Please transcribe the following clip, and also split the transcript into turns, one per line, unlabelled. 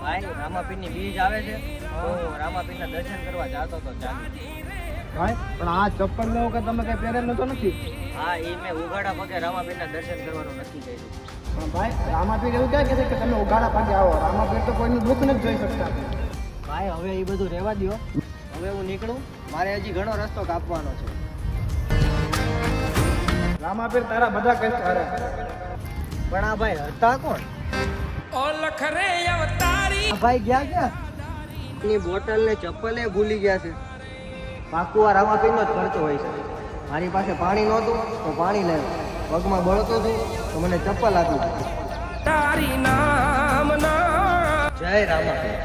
ભાઈ રામાપીરની બીજ આવે છે તો રામાપીરના દર્શન કરવા જતો તો ચાલુ.
ભાઈ પણ આ ચપ્પલ ને એવું કે તમે કઈ પહેરેલું તો નથી.
હા એ મેં ઉઘાડા પગે રામાપીરના દર્શન કરવાનું નક્કી કર્યું.
પણ ભાઈ રામાપીર એવું ક્યાં કહે છે કે તમે ઉગાડા ભાગે આવો? રામાપીર તો કોઈનું દુઃખ નથી જોઈ શકતા.
ભાઈ હવે એ બધું રહેવા દો. હવે હું નીકળું, મારે હજી ઘણો રસ્તો કાપવાનો છે.
રામાપીર તારા બધા કષ્ટ હરે.
પણ આ ભાઈ હતા કોણ? આ ભાઈ ગયા ક્યાં? ની બોટલ ને ચપ્પલ એ ભૂલી ગયા છે. પાકું આ રામાપીરનો જ ખર્ચો હોય છે. મારી પાસે પાણી નહોતું તો પાણી લેવું, પગમાં બળતો હતું તો મને ચપ્પલ આપી. જય રામાપીર.